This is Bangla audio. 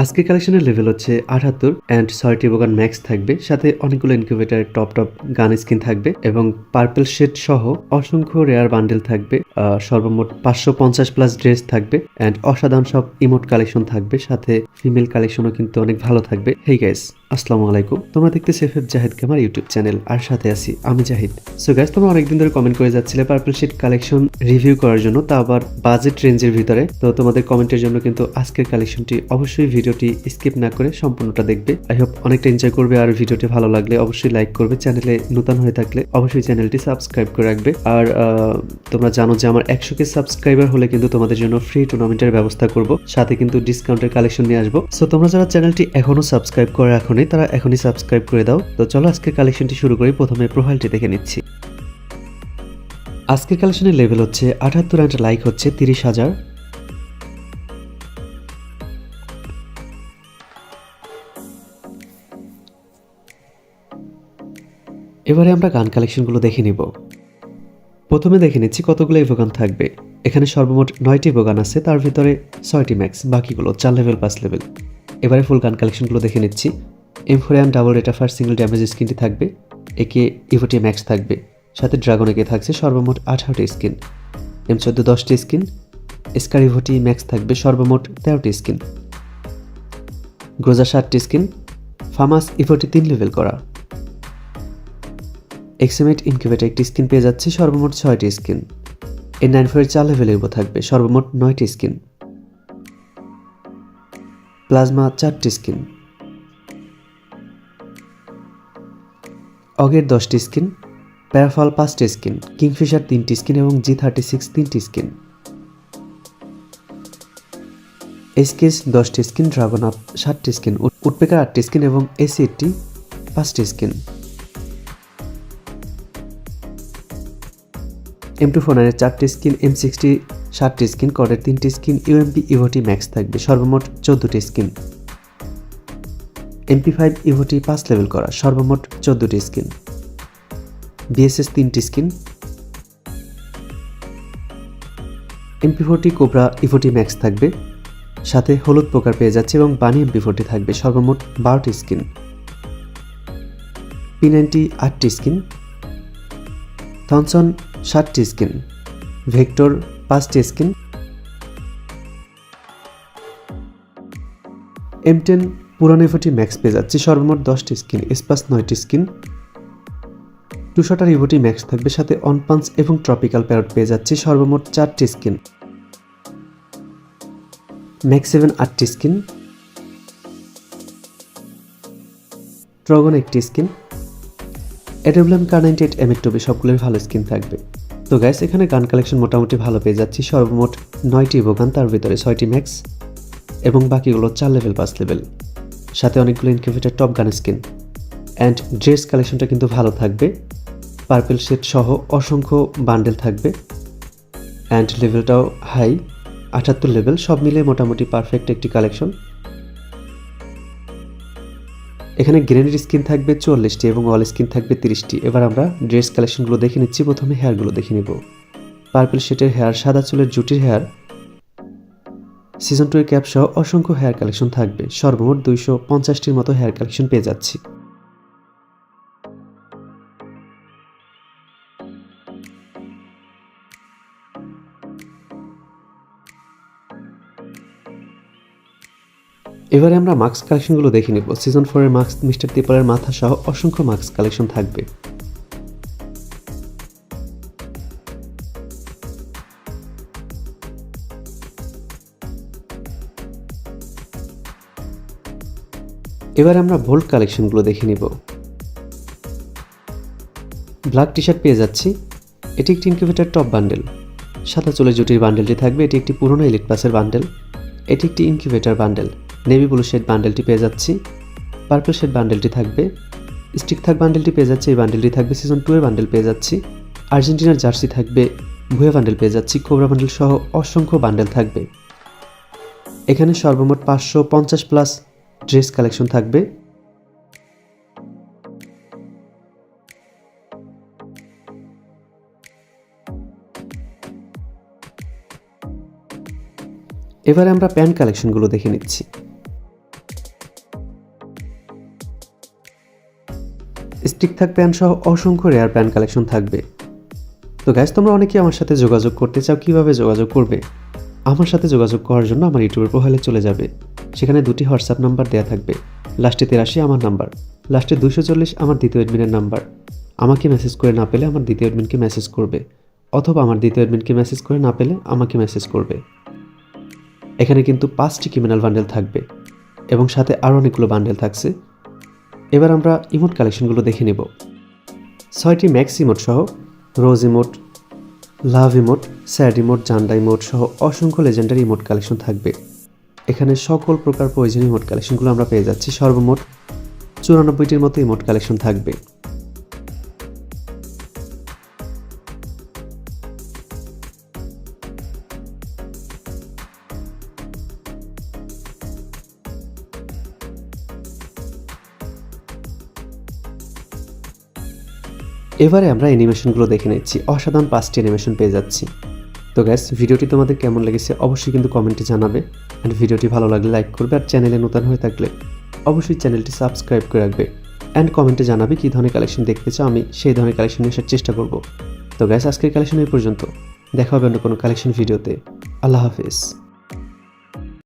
আজকের কালেকশনের লেভেল হচ্ছে ৭৮ অ্যান্ড ৬টি বোগান ম্যাক্স থাকবে, সাথে অনেকগুলো ইনকিউবেটারের টপ গান স্কিন থাকবে এবং পার্পল শেড সহ অসংখ্য রেয়ার বান্ডেল থাকবে। সর্বমোট ৫৫০ প্লাস ড্রেস থাকবে অ্যান্ড অসাধারণ সব ইমোট কালেকশন থাকবে, সাথে ফিমেল কালেকশনও কিন্তু অনেক ভালো থাকবে। হেই গাইস, আসসালামু আলাইকুম। তোমরা দেখতেছো এফএফ জাহিদ আমার ইউটিউব চ্যানেল, আর সাথে আছি আমি জাহিদ। সো গাইস, তোমরা অনেকদিন ধরে কমেন্ট করে যাচ্ছিলে পার্পল শেড কালেকশন রিভিউ করার জন্য, তা আবার বাজেট রেঞ্জের ভিতরে। তো তোমাদের কমেন্টের জন্য কিন্তু আজকের কালেকশনটি অবশ্যই ভিডিওটি স্কিপ না করে সম্পূর্ণটা দেখবে। আই হোপ অনেকটা এনজয় করবে, আর ভিডিওটি ভালো লাগলে অবশ্যই লাইক করবে। চ্যানেলে নতুন হয়ে থাকলে অবশ্যই চ্যানেলটি সাবস্ক্রাইব করে রাখবে। আর তোমরা জানো যে আমার 100K সাবস্ক্রাইবার হলে কিন্তু তোমাদের জন্য ফ্রি টুর্নামেন্টের ব্যবস্থা করব, সাথে কিন্তু ডিসকাউন্টের কালেকশন নিয়ে আসবো। সো তোমরা যারা চ্যানেলটি এখনো সাবস্ক্রাইব করে রাখোনি তারা এখনই সাবস্ক্রাইব করে দাও। তো চলো আজকের কালেকশনটি শুরু করি। প্রথমে প্রোফাইলটি দেখে নিচ্ছি। আজকের কালেকশনের লেভেল হচ্ছে ৭৮ অ্যান্ড লাইক হচ্ছে ৩০,০০০। এবারে আমরা গান কালেকশনগুলো দেখে নিব। প্রথমে দেখে নিচ্ছি কতগুলো ইভোগান থাকবে। এখানে সর্বমোট 9টি ইভোগান আছে, তার ভিতরে 6টি ম্যাক্স, বাকিগুলো 4 লেভেল 5 লেভেল। এবারে ফুল গান কালেকশনগুলো দেখে নিচ্ছি। M4 ডাবল রেটা ফার্স্ট সিঙ্গেল ড্যামেজ স্কিনটি থাকবে, একে ইভোটি ম্যাক্স থাকবে, সাথে ড্রাগন একে থাকছে সর্বমোট 18টি স্কিন। M14 10টি স্কিন, স্কার ইভোটি ম্যাক্স থাকবে সর্বমোট 13টি স্কিন। গ্রোজা 7টি স্কিন, ফামাস ইভোটি 3 লেভেল করা। এক্সএমএট ইনকিউবেটর একটি স্কিন পেয়ে যাচ্ছে, সর্বমোট 6টি স্কিন। N94 4 লেভেল ইভো থাকবে, সর্বমোট 9টি স্কিন। প্লাজমা 4টি স্কিন, অগের 10টি স্কিন, প্যারাফল 5টি স্কিন, কিংফিশার 3টি স্কিন এবং G36 3টি স্কিন। এসকেস 10টি স্কিন, ড্রাগন আপ 7টি স্কিন, উডপেকার 8টি স্কিন এবং AC80 5টি স্কিন। M249 4টি স্কিন, M60 7টি স্কিন, কডের 3টি স্কিন, UMP ইভোটি ম্যাক্স থাকবে, সর্বমোট 14টি স্কিন। MP5 ইভোটি 5 লেভেল করা, সর্বমোট 14টি স্কিন। BSS 3টি স্কিন। MP40 কোবরা ইভোটি ম্যাক্স থাকবে, সাথে হলুদ পোকার পেয়ে যাচ্ছে এবং বানি MP40 থাকবে, সর্বমোট 12টি স্কিন। P90 8টি স্কিন, থনসন 7টি স্কিন, ভেক্টর 5টি স্কিন। M10 পুরানো ইভোটি ম্যাক্স পেয়ে যাচ্ছে, সর্বমোট 10টি স্কিন, স্পাস 9টি স্কিন। টু শটার ইভোটি ম্যাক্স থাকবে, সাথে অন পাঞ্চ এবং ট্রপিক্যাল প্যারট পেয়ে যাচ্ছে, সর্বমোট 4টি স্কিন। ম্যাক্স 7 8টি স্কিন, ড্রাগন 1টি স্কিন। AWM K98 M1 সবগুলোর ভালো স্কিন থাকবে। তো গাইস, এখানে গান কালেকশন মোটামুটি ভালো পেয়ে যাচ্ছি। সর্বমোট 9টি ইভোগান, তার ভিতরে 6টি ম্যাক্স এবং বাকিগুলো 4 লেভেল 5 লেভেল, সাথে অনেকগুলো ইনকিউবেটর টপ গান স্কিন। অ্যান্ড ড্রেস কালেকশনটা কিন্তু ভালো থাকবে, পার্পল শেড সহ অসংখ্য বান্ডেল থাকবে অ্যান্ড লেভেলটাও হাই, ৭৮ লেভেল। সব মিলে মোটামুটি পারফেক্ট একটি কালেকশন। এখানে গ্রেনেড স্কিন থাকবে 44টি এবং অল স্কিন থাকবে 30টি। এবার আমরা ড্রেস কালেকশনগুলো দেখে নিচ্ছি। প্রথমে হেয়ারগুলো দেখে নিব। পার্পল শেডের হেয়ার, সাদা চুলের জুটির হেয়ার, সিজন 2 এর ক্যাপ সহ অসংখ্য হেয়ার কালেকশন থাকবে, সর্বমোট 250টির মতো হেয়ার কালেকশন পেয়ে যাচ্ছি। এবারে আমরা মাস্ক কালেকশনগুলো দেখে নিব। সিজন 4 এর মাস্ক মিস্টার ত্রিপলের মাথা সহ অসংখ্য মাস্ক কালেকশন থাকবে। এবার আমরা ভোল্ট কালেকশনগুলো দেখে নিব। ব্ল্যাক টি শার্ট পেয়ে যাচ্ছি, এটি একটি ইনকিউবেটর টপ বান্ডেল। সাদা চুলের জুটির বান্ডেলটি থাকবে, এটি একটি পুরনো এলিট পাসের বান্ডেল। এটি একটি incubator bundle. Navy blue shade বান্ডেলটি পেয়ে যাচ্ছি, পার্পল শেড বান্ডেলটি থাকবে, স্টিক থাক বান্ডেলটি পেয়ে যাচ্ছে, এই বান্ডেলটি থাকবে। সিজন 2 এর বান্ডেল পেয়ে যাচ্ছি, আর্জেন্টিনার জার্সি থাকবে, ভুয়া বান্ডেল পেয়ে যাচ্ছি, কোবরা বান্ডেল সহ অসংখ্য বান্ডেল থাকবে। এখানে সর্বমোট 550 প্লাস ড্রেস কালেকশন থাকবে। এবারে আমরা প্যান্ট কালেকশনগুলো দেখে নিচ্ছি। স্টিক থাক প্যান সহ অসংখ্য রেয়ার প্যান কালেকশন থাকবে। তো গাইস, তোমরা অনেকেই আমার সাথে যোগাযোগ করতে চাও, কিভাবে যোগাযোগ করবে? আমার সাথে যোগাযোগ করার জন্য আমার ইউটিউবের প্রোফাইলে চলে যাবে। সেখানে 2টি হোয়াটসঅ্যাপ নাম্বার দেওয়া থাকবে। লাস্টে 83 আমার নাম্বার, লাস্টে 240 আমার দ্বিতীয় অ্যাডমিনের নাম্বার। আমাকে মেসেজ করে না পেলে আমার দ্বিতীয় অ্যাডমিনকে মেসেজ করবে, অথবা আমার দ্বিতীয় অ্যাডমিনকে মেসেজ করে না পেলে আমাকে মেসেজ করবে। এখানে কিন্তু 5টি ক্রিমিনাল বান্ডেল থাকবে এবং সাথে আরও অনেকগুলো বান্ডেল থাকছে। এবার আমরা ইমোট কালেকশনগুলো দেখে নেব। 6টি ম্যাক্স ইমোট সহ rose emote, love emote, sad emote, জান্ডা ইমোট সহ অসংখ্য লেজেন্ডারি ইমোট কালেকশন থাকবে। এখানে সকল প্রকার প্রয়োজনীয় ইমোট কালেকশনগুলো আমরা পেয়ে যাচ্ছি। সর্বমোট 94টির মতো ইমোট কালেকশন থাকবে। এবারে আমরা অ্যানিমেশনগুলো দেখে নিচ্ছি। অসাধারণ 5টি অ্যানিমেশন পেয়ে যাচ্ছি। তো গ্যাস, ভিডিওটি তোমাদের কেমন লেগেছে অবশ্যই কিন্তু কমেন্টে জানাবে। অ্যান্ড ভিডিওটি ভালো লাগলে লাইক করবে, আর চ্যানেলে নতুন হয়ে থাকলে অবশ্যই চ্যানেলটি সাবস্ক্রাইব করে রাখবে। অ্যান্ড কমেন্টে জানাবে কী ধরনের কালেকশন দেখতে চাও, আমি সেই ধরনের কালেকশন নিয়ে আসার চেষ্টা করব। তো গ্যাস, আজকের কালেকশন এই পর্যন্ত। দেখা হবে অন্য কোনো কালেকশন ভিডিওতে। আল্লাহ হাফেজ।